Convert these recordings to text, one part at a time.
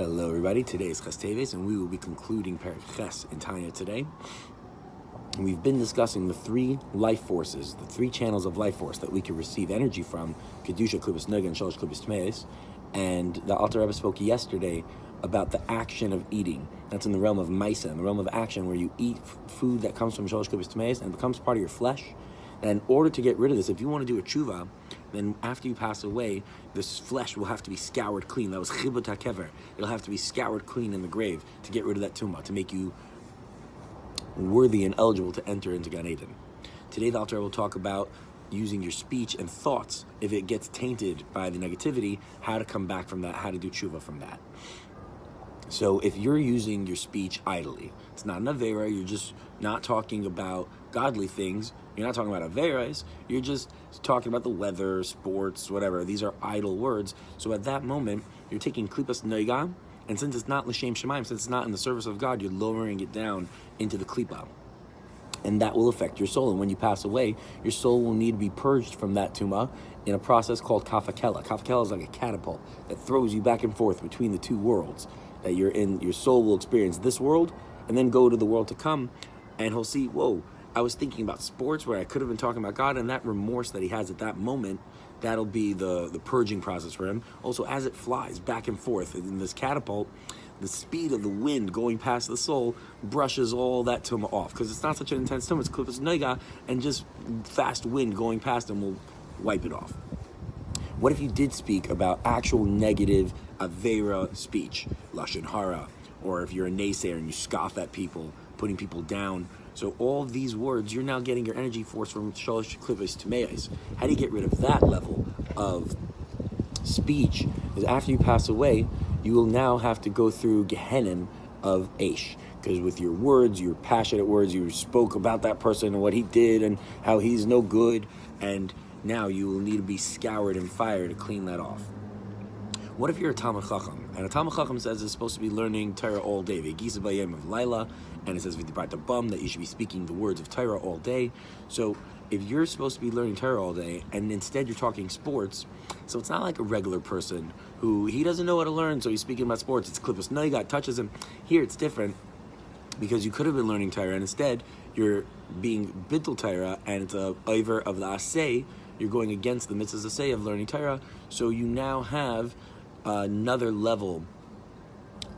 Hello everybody, today is Teves, and we will be concluding Perek Ches in Tanya today. We've been discussing the three life forces, the three channels of life force that we can receive energy from, Kedusha, Klippas Nega, and Shalosh Klippas Tmeis. And the Alter Rebbe spoke yesterday about the action of eating. That's in the realm of Maisa, in the realm of action, where you eat food that comes from Shalosh Klippas Tmeis and it becomes part of your flesh. And in order to get rid of this, if you want to do a tshuva, then after you pass away, this flesh will have to be scoured clean. That was chibut hakever. It'll have to be scoured clean in the grave to get rid of that tumah, to make you worthy and eligible to enter into Gan Eden. Today, the Alter will talk about using your speech and thoughts, if it gets tainted by the negativity, how to come back from that, how to do tshuva from that. So if you're using your speech idly, it's not an avera, you're just not talking about godly things, you're not talking about averas, you're just talking about the weather, sports, whatever. These are idle words. So at that moment, you're taking klipas noiga, and since it's not l'shem shemaim, since it's not in the service of God, you're lowering it down into the klipa. And that will affect your soul. And when you pass away, your soul will need to be purged from that tumah in a process called kafakela. Kafakela is like a catapult that throws you back and forth between the two worlds that you're in. Your soul will experience this world and then go to the world to come, and he'll see, whoa, I was thinking about sports where I could have been talking about God, and that remorse that he has at that moment, that'll be the purging process for him. Also, as it flies back and forth in this catapult, the speed of the wind going past the soul brushes all that tumah off, because it's not such an intense tumah, it's klipas nega, and just fast wind going past him will wipe it off. What if you did speak about actual negative avera speech, lashon hara, or if you're a naysayer and you scoff at people, putting people down? So all of these words, you're now getting your energy force from Shalosh Klippas Tmeis. How do you get rid of that level of speech? Is after you pass away, you will now have to go through Gehenim of Aish. Because with your words, your passionate words, you spoke about that person and what he did and how he's no good, and now you will need to be scoured in fire to clean that off. What if you're a Talmid Chacham? And a Talmid Chacham says it's supposed to be learning Torah all day. V'gisa b'yom of Laila, and it says v'dibarta bam, that you should be speaking the words of Torah all day. So if you're supposed to be learning Torah all day, and instead you're talking sports, so it's not like a regular person who he doesn't know what to learn, so he's speaking about sports. It's klipas noiga, touches him. Here it's different, because you could have been learning Torah, and instead you're being bittul Torah, and it's a over of the asay. You're going against the mitzvahs asay of learning Torah. So you now have another level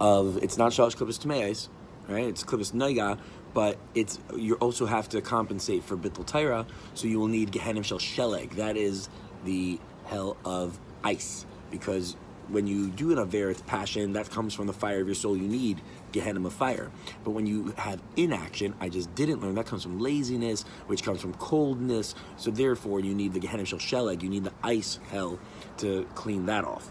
of, it's not shalosh klipas tmeis, right? It's klipas noiga, but it's, you also have to compensate for bittul Torah, so you will need gehenim shel sheleg. That is the hell of ice, because when you do an averith passion, that comes from the fire of your soul. You need Gehenim of fire. But when you have inaction, I just didn't learn, that comes from laziness, which comes from coldness. So therefore, you need the Gehenim Shel Sheleg. You need the ice hell to clean that off.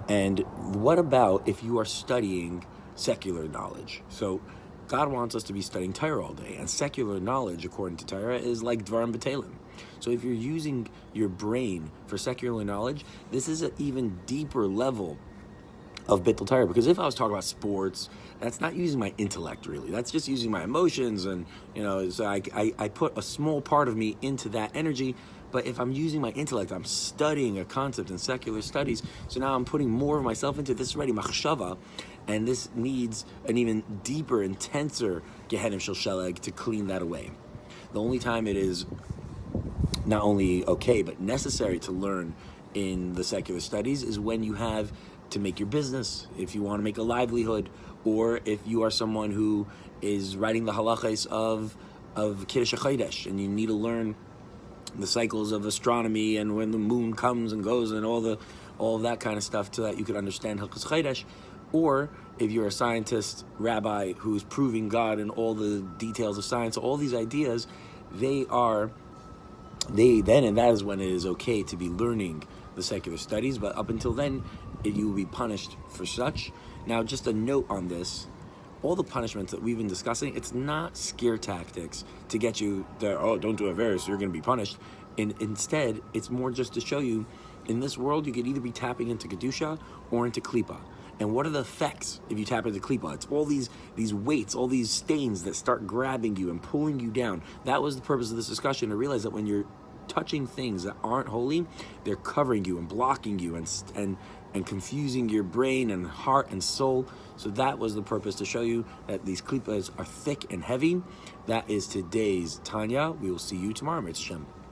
And what about if you are studying secular knowledge? So God wants us to be studying Torah all day, and secular knowledge, according to Torah, is like Dvarim B'Teilim. So if you're using your brain for secular knowledge, this is an even deeper level of bittul Torah. Because if I was talking about sports, that's not using my intellect really. That's just using my emotions, and so I put a small part of me into that energy. But if I'm using my intellect, I'm studying a concept in secular studies, so now I'm putting more of myself into this already, machshava, and this needs an even deeper, intenser Gehenim Shel Sheleg to clean that away. The only time it is not only okay, but necessary to learn in the secular studies is when you have to make your business, if you want to make a livelihood, or if you are someone who is writing the halachas of Kiddush HaChodesh, and you need to learn the cycles of astronomy and when the moon comes and goes and all of that kind of stuff, so that you can understand Hilchos Chodesh. Or if you're a scientist rabbi who's proving God and all the details of science, all these ideas, then, and that is when it is okay to be learning the secular studies. But up until then, you will be punished for such. Now, just a note on this: all the punishments that we've been discussing, it's not scare tactics to get you there. Oh, don't do a verse, you're going to be punished. And instead, it's more just to show you, in this world, you could either be tapping into kedusha or into klipa. And what are the effects if you tap into klipa? It's all these weights, all these stains that start grabbing you and pulling you down. That was the purpose of this discussion, to realize that when you're touching things that aren't holy, they're covering you and blocking you and and confusing your brain and heart and soul. So that was the purpose, to show you that these klippas are thick and heavy. That is today's Tanya. We will see you tomorrow, Mitzvah Shem.